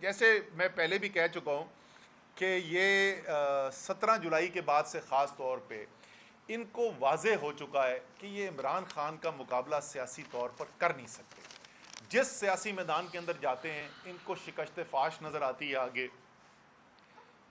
جیسے میں پہلے بھی کہہ چکا ہوں کہ یہ 17 جولائی کے بعد سے خاص طور پہ ان کو واضح ہو چکا ہے کہ یہ عمران خان کا مقابلہ سیاسی طور پر کر نہیں سکتے. جس سیاسی میدان کے اندر جاتے ہیں ان کو شکست فاش نظر آتی ہے. آگے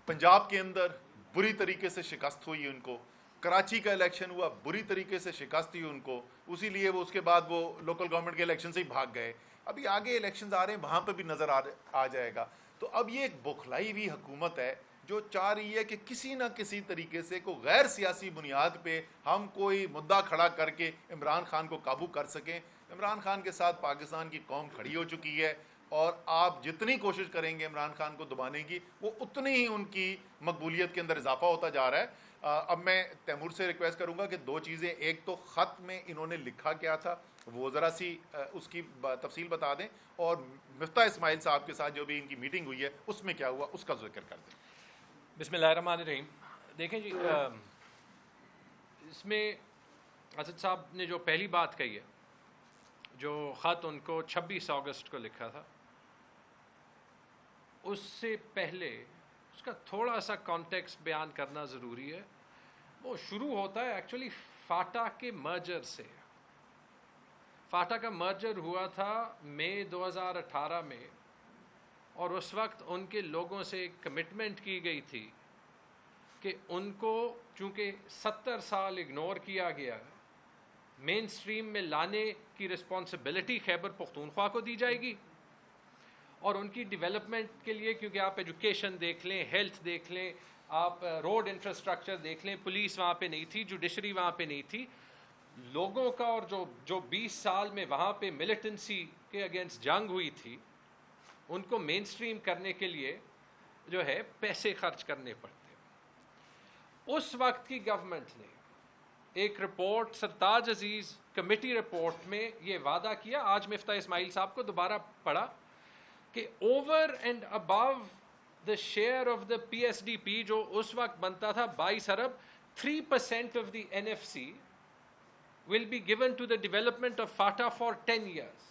پنجاب کے اندر بری طریقے سے شکست ہوئی ان کو, کراچی کا الیکشن ہوا بری طریقے سے شکست ہوئی ان کو, اسی لیے وہ اس کے بعد وہ لوکل گورنمنٹ کے الیکشن سے ہی بھاگ گئے. ابھی آگے الیکشنز آ رہے ہیں, وہاں پہ بھی نظر آ جائے گا. تو اب یہ ایک بوکھلائی ہوئی حکومت ہے جو چاہ رہی ہے کہ کسی نہ کسی طریقے سے کوئی غیر سیاسی بنیاد پہ ہم کوئی مدعا کھڑا کر کے عمران خان کو قابو کر سکیں. عمران خان کے ساتھ پاکستان کی قوم کھڑی ہو چکی ہے, اور آپ جتنی کوشش کریں گے عمران خان کو دبانے کی, وہ اتنی ہی ان کی مقبولیت کے اندر اضافہ ہوتا جا رہا ہے. اب میں تیمور سے ریکویسٹ کروں گا کہ دو چیزیں, ایک تو خط میں انہوں نے لکھا کیا تھا وہ ذرا سی اس کی تفصیل بتا دیں, اور مفتاح اسماعیل صاحب کے ساتھ جو بھی ان کی میٹنگ ہوئی ہے اس میں کیا ہوا اس کا ذکر کر دیں. بسم اللہ الرحمن الرحیم. دیکھیں جی, اس میں اسد صاحب نے جو پہلی بات کہی ہے, جو خط ان کو 26 اگست کو لکھا تھا, اس سے پہلے اس کا تھوڑا سا کانٹیکسٹ بیان کرنا ضروری ہے. وہ شروع ہوتا ہے ایکچولی فاٹا کے مرجر سے. فاٹا کا مرجر ہوا تھا مئی 2018 میں, اور اس وقت ان کے لوگوں سے ایک کمٹمنٹ کی گئی تھی کہ ان کو چونکہ 70 سال اگنور کیا گیا, مین سٹریم میں لانے کی رسپانسبلٹی خیبر پختونخوا کو دی جائے گی, اور ان کی ڈیولپمنٹ کے لیے, کیونکہ آپ ایجوکیشن دیکھ لیں, ہیلتھ دیکھ لیں, آپ روڈ انفراسٹرکچر دیکھ لیں, پولیس وہاں پہ نہیں تھی, جوڈیشری وہاں پہ نہیں تھی, لوگوں کا, اور جو 20 سال میں وہاں پہ ملیٹنسی کے اگینسٹ جنگ ہوئی تھی, ان کو مین سٹریم کرنے کے لیے جو ہے پیسے خرچ کرنے پڑتے. اس وقت کی گورنمنٹ نے ایک رپورٹ, سرتاج عزیز کمیٹی رپورٹ میں یہ وعدہ کیا, آج مفتاح اسماعیل صاحب کو دوبارہ پڑھا, کہ over and above the share of the P S D P جو اس وقت بنتا تھا 22 ارب, 3% of the NFC will be given to the development of FATA for 10 years.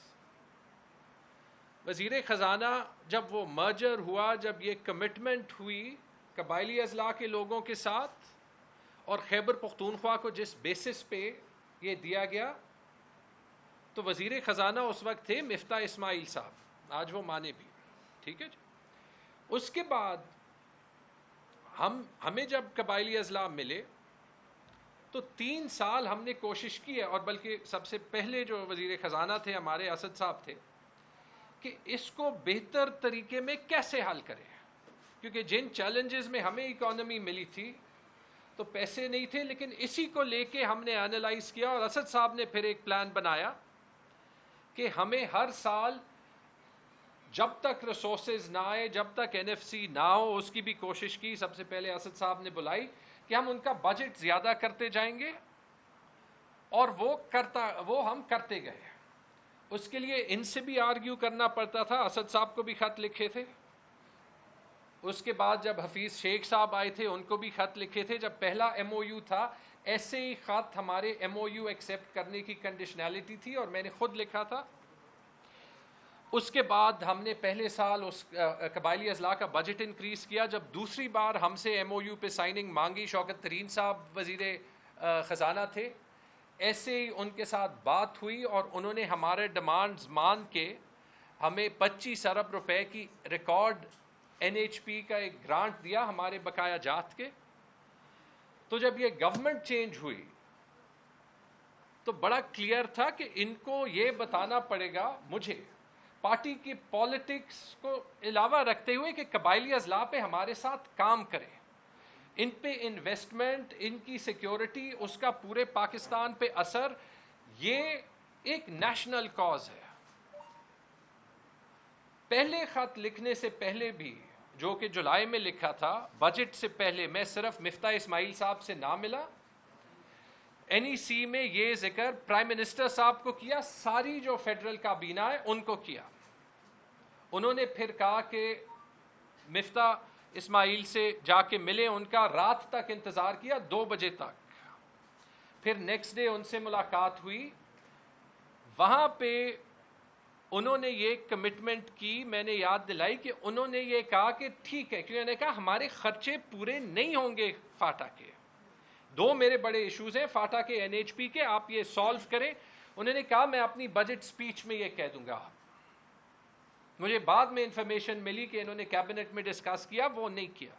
وزیر خزانہ جب وہ مرجر ہوا, جب یہ کمٹمنٹ ہوئی قبائلی اضلاع کے لوگوں کے ساتھ, اور خیبر پختونخوا کو جس بیسس پہ یہ دیا گیا, تو وزیر خزانہ اس وقت تھے مفتاح اسماعیل صاحب, آج وہ مانے بھی, ٹھیک ہے جی. اس کے بعد ہمیں جب قبائلی اضلاع ملے تو 3 سال ہم نے کوشش کی ہے, اور بلکہ سب سے پہلے جو وزیر خزانہ تھے ہمارے اسد صاحب تھے, کہ اس کو بہتر طریقے میں کیسے حل کریں, کیونکہ جن چیلنجز میں ہمیں اکانومی ملی تھی تو پیسے نہیں تھے, لیکن اسی کو لے کے ہم نے انالائز کیا, اور اسد صاحب نے پھر ایک پلان بنایا کہ ہمیں ہر سال جب تک ریسورسز نہ آئے, جب تک NFC نہ ہو, اس کی بھی کوشش کی. سب سے پہلے اسد صاحب نے بلائی کہ ہم ان کا بجٹ زیادہ کرتے جائیں گے, اور وہ ہم کرتے گئے. اس کے لیے ان سے بھی آرگیو کرنا پڑتا تھا, اسد صاحب کو بھی خط لکھے تھے. اس کے بعد جب حفیظ شیخ صاحب آئے تھے ان کو بھی خط لکھے تھے. جب پہلا MOU تھا ایسے ہی خط ہمارے MOU ایکسیپٹ کرنے کی کنڈیشنالٹی تھی, اور میں نے خود لکھا تھا. اس کے بعد ہم نے پہلے سال اس قبائلی اضلاع کا بجٹ انکریز کیا. جب دوسری بار ہم سے MOU پہ سائننگ مانگی, شوکت ترین صاحب وزیر خزانہ تھے, ایسے ہی ان کے ساتھ بات ہوئی, اور انہوں نے ہمارے ڈیمانڈز مان کے ہمیں 25 ارب روپے کی ریکارڈ NHP کا ایک گرانٹ دیا ہمارے بقایا جات کے. تو جب یہ گورنمنٹ چینج ہوئی تو بڑا کلیئر تھا کہ ان کو یہ بتانا پڑے گا مجھے, پارٹی کی پالیٹکس کو علاوہ رکھتے ہوئے, کہ قبائلی اضلاع پہ ہمارے ساتھ کام کریں, ان پہ انویسٹمنٹ, ان کی سیکیورٹی, اس کا پورے پاکستان پہ اثر, یہ ایک نیشنل کاز ہے. پہلے خط لکھنے سے پہلے بھی, جو کہ جولائی میں لکھا تھا, بجٹ سے پہلے میں صرف مفتاح اسماعیل صاحب سے نہ ملا, NEC میں یہ ذکر پرائم منسٹر صاحب کو کیا, ساری جو فیڈرل کابینہ ہے ان کو کیا. انہوں نے پھر کہا کہ مفتاح اسماعیل سے جا کے ملے, ان کا رات تک انتظار کیا, 2 بجے تک. پھر نیکسٹ ڈے ان سے ملاقات ہوئی. وہاں پہ انہوں نے یہ کمٹمنٹ کی, میں نے یاد دلائی کہ انہوں نے یہ کہا کہ ٹھیک ہے, کیونکہ انہوں نے کہا ہمارے خرچے پورے نہیں ہوں گے فاٹا کے. دو میرے بڑے ایشوز ہیں فاٹا کے, این ایچ پی کے, آپ یہ سالو کریں. انہوں نے کہا میں اپنی بجٹ سپیچ میں یہ کہہ دوں گا. مجھے بعد میں انفارمیشن ملی کہ انہوں نے کیبنٹ میں ڈسکس کیا, وہ نہیں کیا.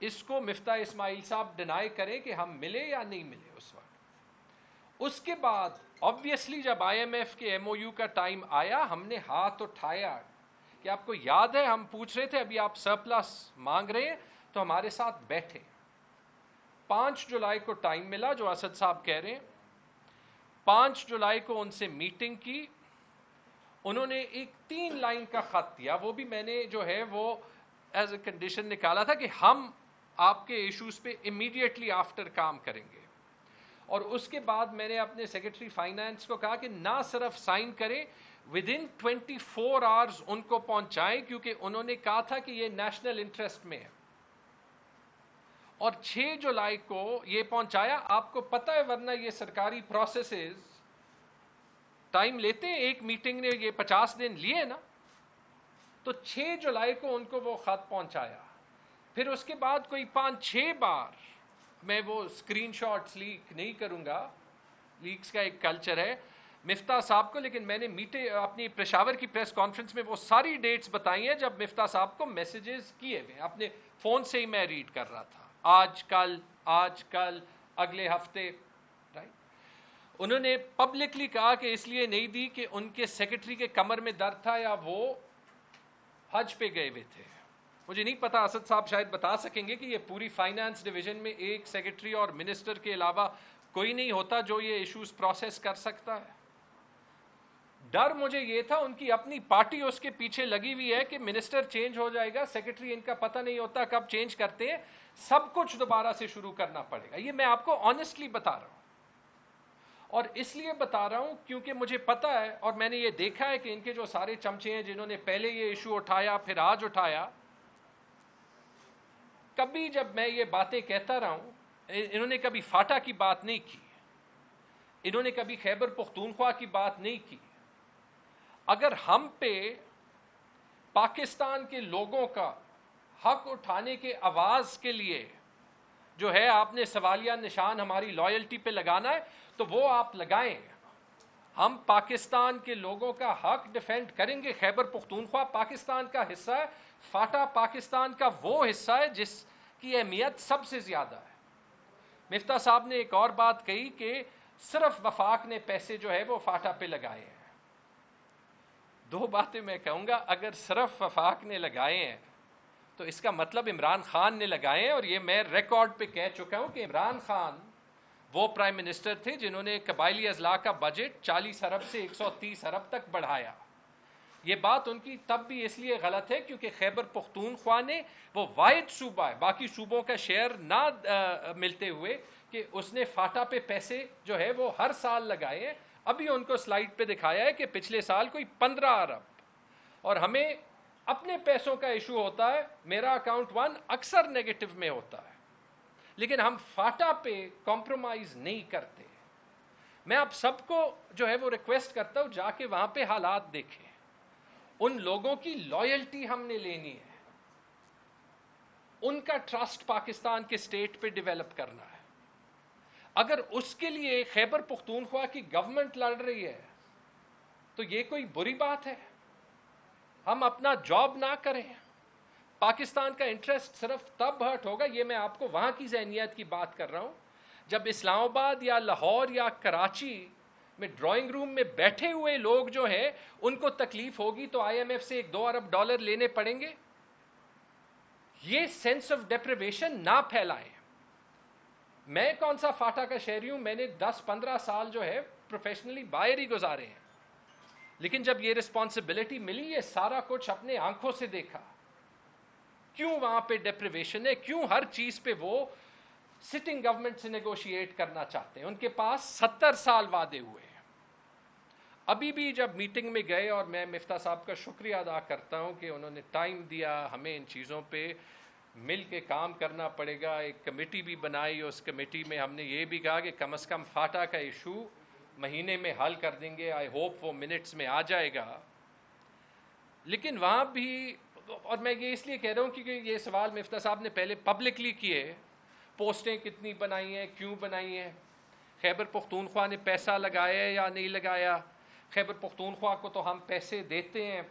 اس کو مفتاح اسماعیل صاحب ڈینائی کریں کہ ہم ملے یا نہیں ملے اس وقت. اس کے بعد obviously جب آئی ایم ایف کے ایم او یو کا ٹائم آیا, ہم نے ہاتھ اٹھایا. کہ آپ کو یاد ہے ہم پوچھ رہے تھے ابھی آپ سرپلس مانگ رہے ہیں تو ہمارے ساتھ بیٹھے. 5 جولائی کو ٹائم ملا جو اسد صاحب کہہ رہے ہیں. 5 جولائی کو ان سے میٹنگ کی. انہوں نے ایک 3 لائن کا خط دیا, وہ بھی میں نے جو ہے وہ ایز اے کنڈیشن نکالا تھا کہ ہم آپ کے ایشوز پہ امیڈیٹلی آفٹر کام کریں گے. اور اس کے بعد میں نے اپنے سیکرٹری فائنانس کو کہا کہ نہ صرف سائن کریں, ود ان 24 آورز ان کو پہنچائیں, کیونکہ انہوں نے کہا تھا کہ یہ نیشنل انٹرسٹ میں ہے. اور 6 جولائی کو یہ پہنچایا. آپ کو پتہ ہے ورنہ یہ سرکاری پروسیسز ٹائم لیتے ہیں, ایک میٹنگ نے یہ 50 دن لیے نا. تو 6 جولائی کو ان کو وہ خط پہنچایا. پھر اس کے بعد کوئی 5-6 بار, میں وہ اسکرین شاٹس لیک نہیں کروں گا, لیکس کا ایک کلچر ہے, مفتاح صاحب کو, لیکن میں نے اپنی پشاور کی پریس کانفرنس میں وہ ساری ڈیٹس بتائی ہیں جب مفتاح صاحب کو میسیجز کیے ہوئے, اپنے فون سے ہی میں ریڈ کر رہا تھا, آج کل اگلے ہفتے. انہوں نے پبلکلی کہا کہ اس لیے نہیں دی کہ ان کے سیکرٹری کے کمر میں درد تھا یا وہ حج پہ گئے ہوئے تھے. مجھے نہیں پتا, اسد صاحب شاید بتا سکیں گے کہ یہ پوری فائنانس ڈویژن میں ایک سیکرٹری اور منسٹر کے علاوہ کوئی نہیں ہوتا جو یہ ایشوز پروسیس کر سکتا ہے. ڈر مجھے یہ تھا ان کی اپنی پارٹی اس کے پیچھے لگی ہوئی ہے کہ منسٹر چینج ہو جائے گا, سیکرٹری ان کا پتہ نہیں ہوتا کب چینج کرتے ہیں, سب کچھ دوبارہ سے شروع کرنا پڑے گا. یہ میں آپ کو آنیسٹلی بتا رہا ہوں, اور اس لیے بتا رہا ہوں کیونکہ مجھے پتا ہے اور میں نے یہ دیکھا ہے کہ ان کے جو سارے چمچے ہیں جنہوں نے پہلے یہ ایشو اٹھایا پھر آج اٹھایا, کبھی جب میں یہ باتیں کہتا رہا ہوں, انہوں نے کبھی فاٹا کی بات نہیں کی, انہوں نے کبھی خیبر پختونخوا کی بات نہیں کی. اگر ہم پہ پاکستان کے لوگوں کا حق اٹھانے کے آواز کے لیے جو ہے آپ نے سوالیہ نشان ہماری لائلٹی پہ لگانا ہے تو وہ آپ لگائیں. ہم پاکستان کے لوگوں کا حق ڈیفینڈ کریں گے. خیبر پختونخوا پاکستان کا حصہ ہے, فاٹا پاکستان کا وہ حصہ ہے جس کی اہمیت سب سے زیادہ ہے. مفتاح صاحب نے ایک اور بات کہی کہ صرف وفاق نے پیسے جو ہے وہ فاٹا پہ لگائے ہیں. 2 باتیں میں کہوں گا, اگر صرف وفاق نے لگائے ہیں تو اس کا مطلب عمران خان نے لگائے ہیں, اور یہ میں ریکارڈ پہ کہہ چکا ہوں کہ عمران خان وہ پرائم منسٹر تھے جنہوں نے قبائلی اضلاع کا بجٹ 40 ارب سے 130 ارب تک بڑھایا. یہ بات ان کی تب بھی اس لیے غلط ہے کیونکہ خیبر پختونخوا نے وہ واحد صوبہ ہے باقی صوبوں کا شیئر نہ ملتے ہوئے کہ اس نے فاٹا پہ پیسے جو ہے وہ ہر سال لگائے ہیں. ابھی ان کو سلائیڈ پہ دکھایا ہے کہ پچھلے سال کوئی 15 ارب, اور ہمیں اپنے پیسوں کا ایشو ہوتا ہے. میرا اکاؤنٹ 1 اکثر نیگیٹو میں ہوتا ہے, لیکن ہم فاٹا پہ کمپرومائز نہیں کرتے. میں آپ سب کو جو ہے وہ ریکویسٹ کرتا ہوں جا کے وہاں پہ حالات دیکھیں. ان لوگوں کی لائلٹی ہم نے لینی ہے, ان کا ٹرسٹ پاکستان کے سٹیٹ پہ ڈیولپ کرنا ہے. اگر اس کے لیے خیبر پختونخوا کی گورنمنٹ لڑ رہی ہے تو یہ کوئی بری بات ہے. ہم اپنا جاب نہ کریں. پاکستان کا انٹرسٹ صرف تب ہرٹ ہوگا, یہ میں آپ کو وہاں کی ذہنیت کی بات کر رہا ہوں, جب اسلام آباد یا لاہور یا کراچی میں ڈرائنگ روم میں بیٹھے ہوئے لوگ جو ہیں ان کو تکلیف ہوگی تو آئی ایم ایف سے $2 ارب لینے پڑیں گے. یہ سینس آف ڈیپریویشن نہ پھیلائیں. میں کون سا فاٹا کا شہری ہوں, میں نے 10-15 سال جو ہے پروفیشنلی باہر ہی گزارے ہیں, لیکن جب یہ رسپانسبلٹی ملی یہ سارا کچھ اپنے آنکھوں سے دیکھا. کیوں وہاں پہ ڈیپریویشن ہے, کیوں ہر چیز پہ وہ سٹنگ گورنمنٹ سے نیگوشیٹ کرنا چاہتے ہیں. ان کے پاس 70 سال وعدے ہوئے ہیں. ابھی بھی جب میٹنگ میں گئے, اور میں مفتاح صاحب کا شکریہ ادا کرتا ہوں کہ انہوں نے ٹائم دیا, ہمیں ان چیزوں پہ مل کے کام کرنا پڑے گا. ایک کمیٹی بھی بنائی, اس کمیٹی میں ہم نے یہ بھی کہا کہ کم از کم فاٹا کا ایشو مہینے میں حل کر دیں گے. آئی ہوپ وہ منٹس میں آ جائے گا. لیکن وہاں بھی, اور میں یہ اس لیے کہہ رہا ہوں کیونکہ یہ سوال مفتاح صاحب نے پہلے پبلکلی کیے, پوسٹیں کتنی بنائی ہیں, کیوں بنائی ہیں, خیبر پختونخوا نے پیسہ لگایا ہے یا نہیں لگایا, خیبر پختونخوا کو تو ہم پیسے دیتے ہیں.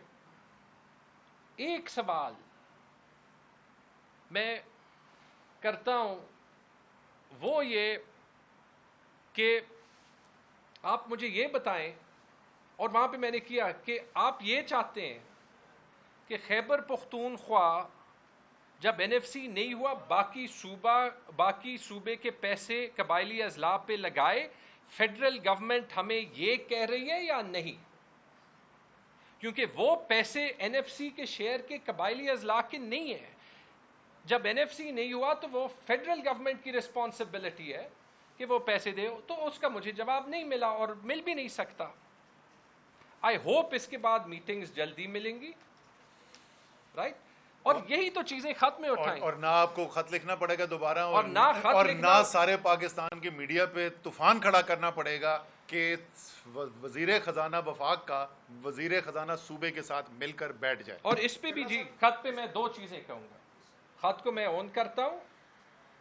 ایک سوال میں کرتا ہوں وہ یہ کہ آپ مجھے یہ بتائیں, اور وہاں پہ میں نے کیا کہ آپ یہ چاہتے ہیں کہ خیبر پختونخوا جب این ایف سی نہیں ہوا باقی صوبے کے پیسے قبائلی اضلاع پہ لگائے, فیڈرل گورنمنٹ ہمیں یہ کہہ رہی ہے یا نہیں؟ کیونکہ وہ پیسے این ایف سی کے شیئر کے قبائلی اضلاع کے نہیں ہیں. جب این ایف سی نہیں ہوا تو وہ فیڈرل گورنمنٹ کی رسپانسبلٹی ہے کہ وہ پیسے دے. تو اس کا مجھے جواب نہیں ملا اور مل بھی نہیں سکتا. آئی ہوپ اس کے بعد میٹنگز جلدی ملیں گی, رائٹ, اور یہی تو چیزیں خط میں اٹھائیں. اور نہ آپ کو خط لکھنا پڑے گا دوبارہ, اور نہ سارے پاکستان کے میڈیا پہ طوفان کھڑا کرنا پڑے گا کہ وزیر خزانہ وفاق کا وزیر خزانہ صوبے کے ساتھ مل کر بیٹھ جائے. اور اس پہ بھی جی خط پہ میں دو چیزیں کہوں گا. خط کو میں اون کرتا ہوں,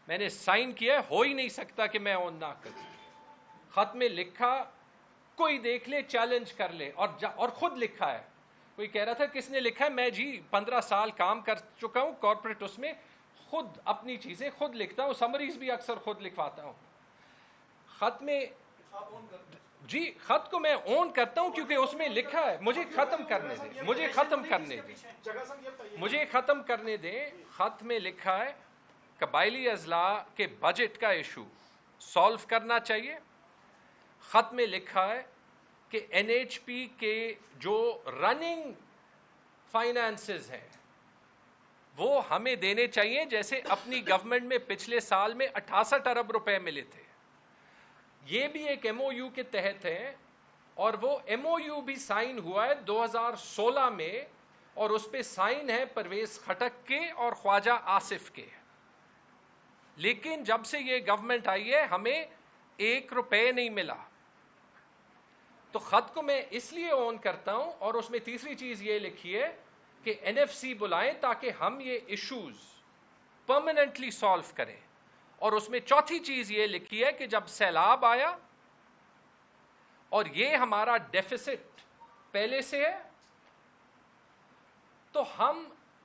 میں نے سائن کیا, ہو ہی نہیں سکتا کہ میں اون نہ کروں. خط میں لکھا, کوئی دیکھ لے, چیلنج کر لے, اور خود لکھا ہے. کوئی کہہ رہا تھا کس نے لکھا ہے, میں جی 15 سال کام کر چکا ہوں کارپوریٹ, اس میں خود اپنی چیزیں خود لکھتا ہوں, سمریز بھی اکثر خود لکھواتا ہوں. خط میں جی خط کو میں اون کرتا ہوں کیونکہ اس میں لکھا ہے. مجھے ختم کرنے دیں. خط میں لکھا ہے قبائلی اضلاع کے بجٹ کا ایشو سالو کرنا چاہیے. خط میں لکھا ہے کہ این ایچ پی کے جو رننگ فائنانسز ہیں وہ ہمیں دینے چاہیے, جیسے اپنی گورنمنٹ میں پچھلے سال میں 68 ارب روپے ملے تھے. یہ بھی ایک ایم او یو کے تحت ہے, اور وہ ایم او یو بھی سائن ہوا ہے 2016 میں, اور اس پہ سائن ہے پرویز خٹک کے اور خواجہ آصف کے. لیکن جب سے یہ گورنمنٹ آئی ہے ہمیں 1 روپے نہیں ملا. تو خط کو میں اس لیے اون کرتا ہوں, اور اس میں تیسری چیز یہ لکھی ہے کہ این ایف سی بلائیں تاکہ ہم یہ ایشوز پرماننٹلی سالو کریں. اور اس میں چوتھی چیز یہ لکھی ہے کہ جب سیلاب آیا اور یہ ہمارا ڈیفیسٹ پہلے سے ہے تو ہم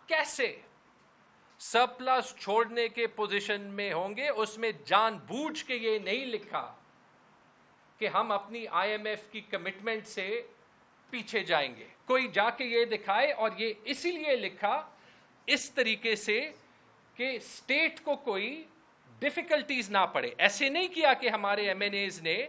کیسے سرپلس چھوڑنے کے پوزیشن میں ہوں گے. اس میں جان بوجھ کے یہ نہیں لکھا کہ ہم اپنی آئی ایم ایف کی کمٹمنٹ سے پیچھے جائیں گے. کوئی جا کے یہ دکھائے, اور یہ اسی لیے لکھا اس طریقے سے کہ اسٹیٹ کو کوئی ڈیفیکلٹیز نہ پڑے. ایسے نہیں کیا کہ ہمارے ایم این ایز نے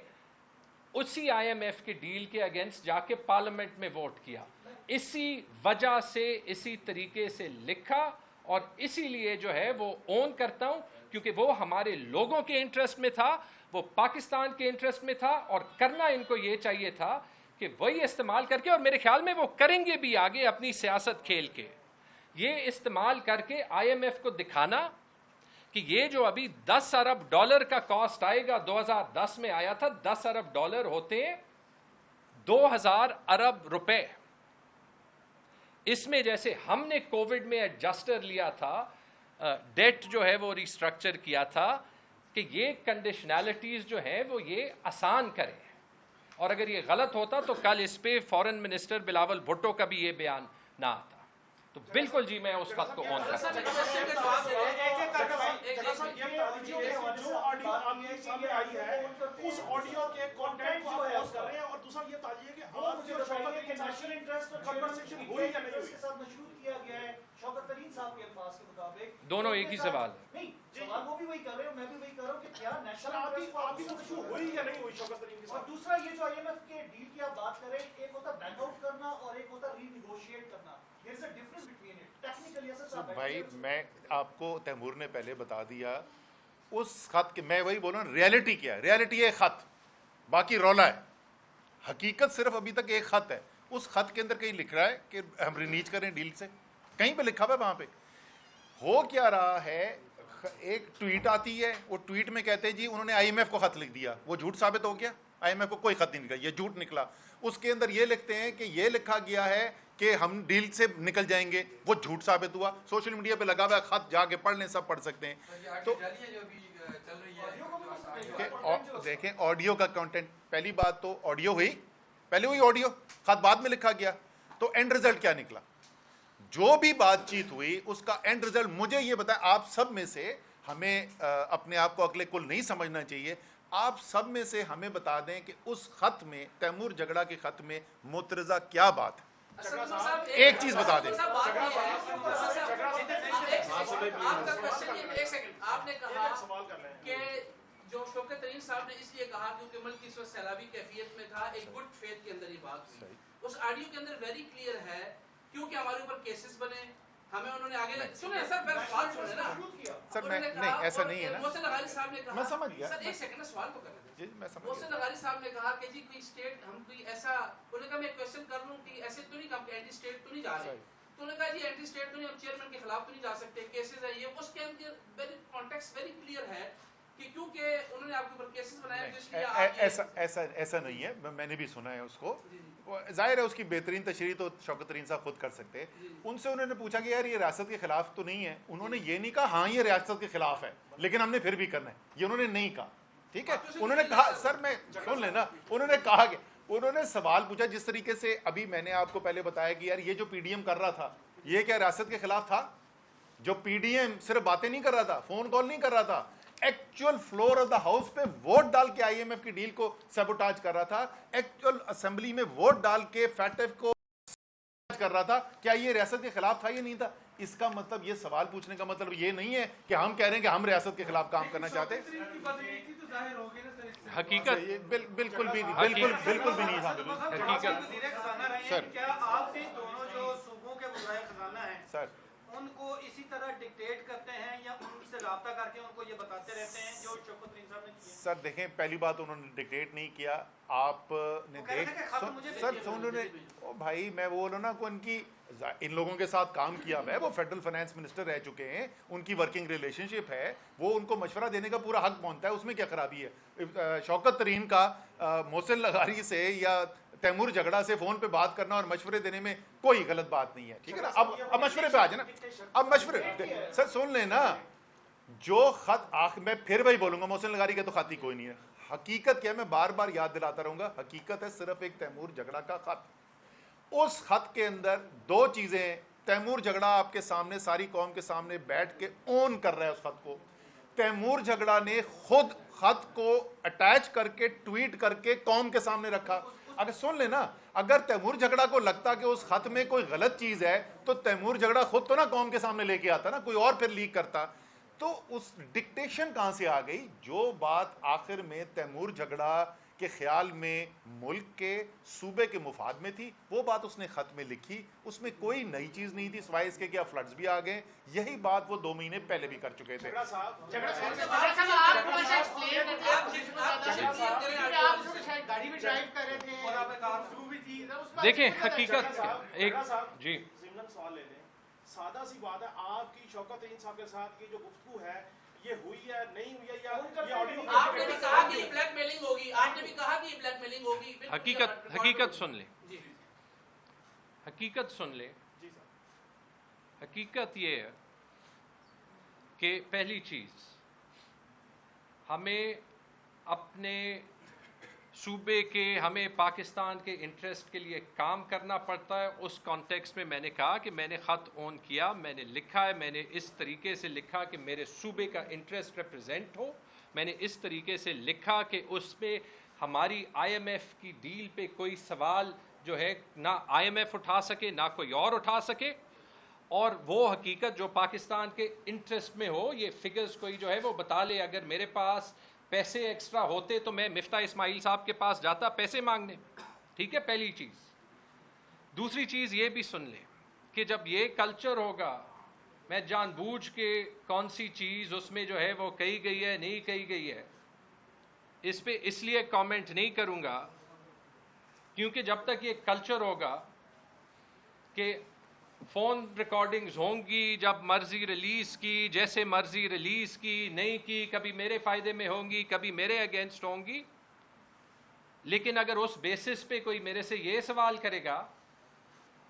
اسی آئی ایم ایف کے ڈیل کے اگینسٹ جا کے پارلیمنٹ میں ووٹ کیا. اسی وجہ سے اسی طریقے سے لکھا, اور اسی لیے جو ہے وہ اون کرتا ہوں کیونکہ وہ ہمارے لوگوں کے انٹرسٹ میں تھا, وہ پاکستان کے انٹرسٹ میں تھا, اور کرنا ان کو یہ چاہیے تھا کہ وہی استعمال کر کے, اور میرے خیال میں وہ کریں گے بھی آگے اپنی سیاست کھیل کے, یہ استعمال کر کے آئی ایم ایف کو دکھانا کہ یہ جو ابھی 10 ارب ڈالر کا کاسٹ آئے گا, 2010 میں آیا تھا 10 ارب ڈالر ہوتے ہیں 2000 ارب روپے. اس میں جیسے ہم نے کووڈ میں ایڈجسٹر لیا تھا, ڈیٹ جو ہے وہ ریسٹرکچر کیا تھا, کہ یہ کنڈیشنالٹیز جو ہیں وہ یہ آسان کریں. اور اگر یہ غلط ہوتا تو کل اس پہ فورن منسٹر بلاول بھٹو کا بھی یہ بیان نہ آتا. تو بالکل جی میں اس خط کو اون کرتا ہوں. دونوں ایک ہی سوال ہے. سوال وہ بھی وہی کر رہے ہیں, میں بھی وہی کر رہا ہوں کہ کیا نیشنل ہوئی یا نہیں ہوئی شوکت طریقے سے. اور دوسرا یہ جو آئی ایم ایف کے ڈیل کی آپ بات کریں, ایک ہوتا بیک آؤٹ کرنا اور ایک ہوتا ری نیگوشیٹ کرنا. There is a difference between it technically. بھائی میں آپ کو تیمور نے پہلے بتا دیا اس خط کے, میں وہی بول رہا ہوں ریالٹی کیا ہے. ریالٹی ہے خط, باقی رولا ہے. حقیقت صرف ابھی تک ایک خط ہے. اس خط کے اندر کہیں لکھ رہا ہے کہ ہم رینیج کریں ڈیل سے, کہیں پہ لکھا ہوا ہے. وہاں پہ ہو کیا رہا ہے, ایک ٹویٹ آتی ہے, وہ ٹویٹ میں کہتے ہیں جی انہوں نے آئی ایم ایف کو خط لکھ دیا, وہ جھوٹ ثابت ہو گیا. IMF کو کوئی خط نہیں نکلا, یہ جھوٹ نکلا. اس کے اندر یہ لکھتے ہیں کہ یہ لکھا گیا ہے کہ ہم ڈیل سے نکل جائیں گے, وہ جھوٹ ثابت ہوا. سوشل میڈیا پہ لگا ہوا ہے خط, جا کے پڑھ لیں, سب پڑھ سکتے ہیں. تو دیکھیں آڈیو کا کنٹینٹ, پہلی بات تو آڈیو ہوئی, پہلے ہوئی آڈیو, خط بعد میں لکھا گیا. تو اینڈ رزلٹ کیا نکلا؟ جو بھی بات چیت ہوئی اس کا اینڈ رزلٹ مجھے یہ بتائیں. آپ سب میں سے ہمیں اپنے آپ کو عقل کل نہیں سمجھنا چاہیے, آپ سب میں سے ہمیں بتا دیں کہ اس خط میں, تیمور جھگڑا کے خط میں مترضہ کیا بات ہے؟ ایک چیز بتا دیں. آپ نے کہا کہ جو شوکت ترین صاحب نے اس لیے کہا کیونکہ ملک اس وقت سیلابی کیفیت میں تھا, ایک گڈ فیتھ کے اندر یہ بات ہوئی. اس آڈیو کے اندر ویری کلیئر ہے کیونکہ ہمارے اوپر کیسز بنے, ہمیں انہوں نے آگے سنیں سر, پہلے سوال سنیں نا سر. نہیں ایسا نہیں ہے نا, محسن لغاری صاحب نے کہا, میں سمجھ گیا سر ایک سیکنڈ سوال تو کریں. جی میں سمجھ محسن گیا. لغاری صاحب نے کہا کہ جی کوئی اسٹیٹ ہم کوئی ایسا, انہوں نے کہا میں کوشچن کر لوں کہ ایسے تو نہیں کہا کہ اینٹی اسٹیٹ تو نہیں جا رہے, تو انہوں نے کہا جی اینٹی اسٹیٹ تو نہیں, ہم چیئرمین کے خلاف تو نہیں جا سکتے, کیسز ہے یہ. اس کے اندر ویری کانٹیکسٹ ویری کلیئر ہے کہ کیونکہ انہوں نے آپ کے اوپر کیسز بنائے جس لیے ایسا نہیں ہے, میں نے بھی سنا ہے اس کو. ظاہر ہے اس کی بہترین تشریح تو شوکت ترین صاحب خود کر سکتے. ان سے انہوں نے پوچھا کہ یار یہ ریاست کے خلاف تو نہیں ہے, انہوں نے یہ نہیں کہا ہاں یہ ریاست کے خلاف ہے لیکن ہم نے پھر بھی کرنا ہے, یہ انہوں نے نہیں کہا. ٹھیک ہے, انہوں نے کہا سر میں سن لینا, انہوں نے کہا کہ انہوں نے سوال پوچھا جس طریقے سے ابھی میں نے آپ کو پہلے بتایا کہ یار یہ جو پی ڈی ایم کر رہا تھا یہ کیا ریاست کے خلاف تھا؟ جو پی ڈی ایم صرف باتیں نہیں کر رہا تھا, فون کال نہیں کر رہا تھا, actual floor of the house پہ ووٹ ڈال کے IMF کی ڈیل کو سیبوٹاج کر رہا تھا, ایکچوئل اسمبلی میں ووٹ ڈال کے فیٹف کو کر رہا تھا. کیا یہ ریاست کے خلاف تھا یا نہیں تھا؟ اس کا مطلب, یہ سوال پوچھنے کا مطلب یہ نہیں ہے کہ ہم کہہ رہے ہیں کہ ہم ریاست کے خلاف کام کرنا چاہتے ہیں. حقیقت بالکل بھی نہیں تھا. حقیقت سر کیا آپ بھی دونوں جو صوبوں کے وزرائے خزانہ ہیں سر ان کو اسی طرح ڈکٹیٹ کرتے ہیں یا ان سے رابطہ کر کے ان کو یہ بتاتے رہتے ہیں جو شوکت ترین صاحب نے کیا؟ سر دیکھیں, پہلی بات انہوں نے ڈکٹیٹ نہیں کیا, آپ نے انہوں نے بھائی میں وہ نا کو ان کی ان لوگوں کے ساتھ کام کیا ہوا ہے, وہ فیڈرل فائنانس منسٹر رہ چکے ہیں, ان کی ورکنگ ریلیشن شپ ہے, وہ ان کو مشورہ دینے کا پورا حق پہنچتا ہے, اس میں کیا خرابی ہے؟ شوکت ترین کا محسن لغاری سے یا تیمور جھگڑا سے فون پہ بات کرنا اور مشورے دینے میں کوئی غلط بات نہیں ہے. ٹھیک ہے نا, اب مشورے پہ آ جائیں نا, اب مشورے سر سن لیں نا. جو خط میں پھر وہی بولوں گا, محسن لغاری کا تو خط ہی کوئی نہیں ہے. حقیقت کیا ہے, میں بار بار یاد دلاتا رہوں گا, حقیقت ہے صرف ایک تیمور جھگڑا کا خط. اس خط کے اندر دو چیزیں, تیمور جھگڑا آپ کے سامنے ساری قوم کے سامنے بیٹھ کے اون کر رہا ہے اس خط کو. تیمور جھگڑا نے خود خط کو اٹیچ کر کے ٹویٹ کر کے قوم کے سامنے رکھا. اگر سن لینا, اگر تیمور جھگڑا کو لگتا کہ اس خط میں کوئی غلط چیز ہے تو تیمور جھگڑا خود تو نہ قوم کے سامنے لے کے آتا نا, کوئی اور پھر لیک کرتا. تو اس ڈکٹیشن کہاں سے آ گئی؟ جو بات آخر میں تیمور جھگڑا کے خیال میں ملک کے صوبے کے مفاد میں تھی, وہ بات اس نے خط میں لکھی. اس میں کوئی نئی چیز نہیں تھی سوائے اس کے کیا فلڈز بھی آ گئے. یہی بات وہ 2 مہینے پہلے بھی کر چکے تھے. دیکھیں حقیقت ایک جی سادہ سی بات ہے, آپ کی شوکت ترین صاحب کے ساتھ کی جو گفتگو ہے یہ ہوئی ہے نہیں ہوئی ہے, یا آپ نے بھی کہا کہ یہ بلیک میلنگ ہوگی, آپ نے بھی کہا کہ یہ بلیک میلنگ ہوگی. حقیقت سن لیں, حقیقت سن لیں. حقیقت یہ ہے کہ پہلی چیز ہمیں اپنے صوبے کے, ہمیں پاکستان کے انٹرسٹ کے لیے کام کرنا پڑتا ہے. اس کانٹیکسٹ میں میں نے کہا کہ میں نے خط اون کیا, میں نے لکھا ہے, میں نے اس طریقے سے لکھا کہ میرے صوبے کا انٹرسٹ ریپرزینٹ ہو. میں نے اس طریقے سے لکھا کہ اس پہ ہماری IMF کی ڈیل پہ کوئی سوال جو ہے نہ IMF اٹھا سکے نہ کوئی اور اٹھا سکے, اور وہ حقیقت جو پاکستان کے انٹرسٹ میں ہو. یہ فگرز کوئی جو ہے وہ بتا لے, اگر میرے پاس پیسے ایکسٹرا ہوتے تو میں مفتاح اسماعیل صاحب کے پاس جاتا پیسے مانگنے. ٹھیک ہے, پہلی چیز. دوسری چیز یہ بھی سن لیں کہ جب یہ کلچر ہوگا, میں جان بوجھ کے کون سی چیز اس میں جو ہے وہ کہی گئی ہے نہیں کہی گئی ہے اس پہ اس لیے کامنٹ نہیں کروں گا, کیونکہ جب تک یہ کلچر ہوگا کہ فون ریکارڈنگز ہوں گی, جب مرضی ریلیز کی, جیسے مرضی ریلیز کی, نہیں کی, کبھی میرے فائدے میں ہوں گی کبھی میرے اگینسٹ ہوں گی, لیکن اگر اس بیسس پہ کوئی میرے سے یہ سوال کرے گا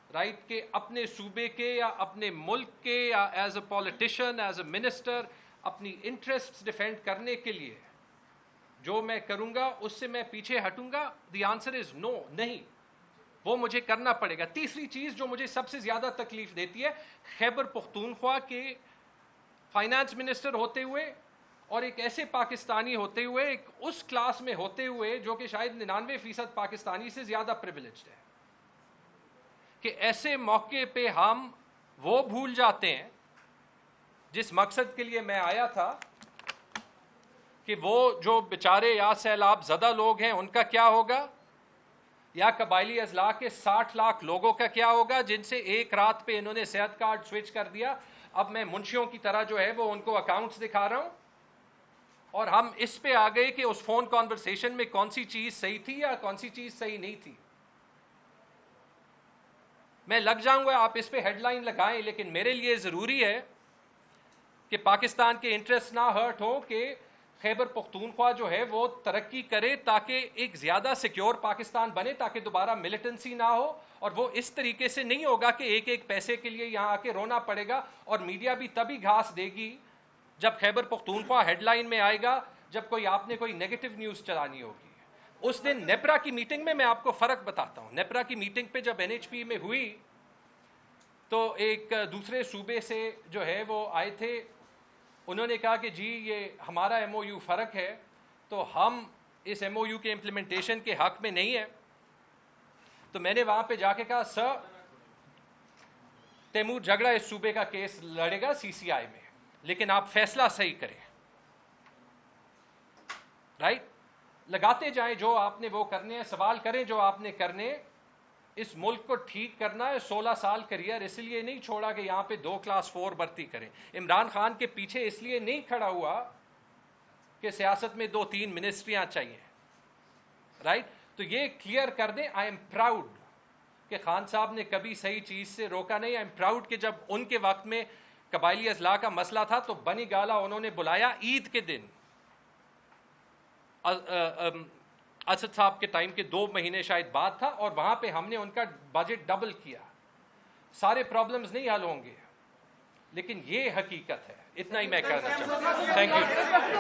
رائٹ کہ اپنے صوبے کے یا اپنے ملک کے یا as a politician as a minister اپنی انٹرسٹ ڈیفینڈ کرنے کے لیے جو میں کروں گا اس سے میں پیچھے ہٹوں گا, دی آنسر از نو, نہیں, وہ مجھے کرنا پڑے گا. تیسری چیز جو مجھے سب سے زیادہ تکلیف دیتی ہے, خیبر پختونخوا کے فائنانس منسٹر ہوتے ہوئے اور ایک ایسے پاکستانی ہوتے ہوئے, ایک اس کلاس میں ہوتے ہوئے جو کہ شاید 99% پاکستانی سے زیادہ پریویلیجڈ ہے, کہ ایسے موقع پہ ہم وہ بھول جاتے ہیں جس مقصد کے لیے میں آیا تھا, کہ وہ جو بیچارے یا سیلاب زدہ لوگ ہیں ان کا کیا ہوگا, یا قبائلی اضلاع کے 60 لاکھ لوگوں کا کیا ہوگا جن سے ایک رات پہ انہوں نے صحت کارڈ سوئچ کر دیا. اب میں منشیوں کی طرح جو ہے وہ ان کو اکاؤنٹس دکھا رہا ہوں, اور ہم اس پہ آ گئے کہ اس فون کانورسیشن میں کون سی چیز صحیح تھی یا کون سی چیز صحیح نہیں تھی. میں لگ جاؤں گا, آپ اس پہ ہیڈ لائن لگائیں, لیکن میرے لیے ضروری ہے کہ پاکستان کے انٹرسٹ نہ ہرٹ ہو, کہ خیبر پختونخوا جو ہے وہ ترقی کرے تاکہ ایک زیادہ سیکیور پاکستان بنے, تاکہ دوبارہ ملیٹنسی نہ ہو. اور وہ اس طریقے سے نہیں ہوگا کہ ایک ایک پیسے کے لیے یہاں آ کے رونا پڑے گا, اور میڈیا بھی تبھی گھاس دے گی جب خیبر پختونخوا ہیڈ لائن میں آئے گا, جب کوئی آپ نے کوئی نیگیٹو نیوز چلانی ہوگی. اس دن نیپرا کی میٹنگ میں آپ کو فرق بتاتا ہوں. نیپرا کی میٹنگ پہ جب NHP میں ہوئی تو ایک دوسرے صوبے سے جو ہے وہ آئے تھے, انہوں نے کہا کہ جی یہ ہمارا MOU فرق ہے, تو ہم اس MOU کے امپلیمنٹیشن کے حق میں نہیں ہے. تو میں نے وہاں پہ جا کے کہا, سر تیمور جھگڑا اس صوبے کا کیس لڑے گا CCI میں, لیکن آپ فیصلہ صحیح کریں, رائٹ, لگاتے جائیں جو آپ نے وہ کرنے ہیں, سوال کریں جو آپ نے کرنے. اس ملک کو ٹھیک کرنا ہے, 16 سال کریئر اس لیے نہیں چھوڑا کہ یہاں پہ 2 کلاس 4 بھرتی کریں. عمران خان کے پیچھے اس لیے نہیں کھڑا ہوا کہ سیاست میں 2-3 منسٹریاں چاہیے, رائٹ. تو یہ کلیئر کر دیں, آئی ایم پراؤڈ کہ خان صاحب نے کبھی صحیح چیز سے روکا نہیں. آئی ایم پراؤڈ کہ جب ان کے وقت میں قبائلی اضلاع کا مسئلہ تھا تو بنی گالا انہوں نے بلایا عید کے دن, اسد صاحب کے ٹائم کے 2 مہینے شاید بعد تھا, اور وہاں پہ ہم نے ان کا بجٹ ڈبل کیا. سارے پرابلمز نہیں حل ہوں گے, لیکن یہ حقیقت ہے. اتنا ہی میں کہنا چاہتا ہوں. Thank you.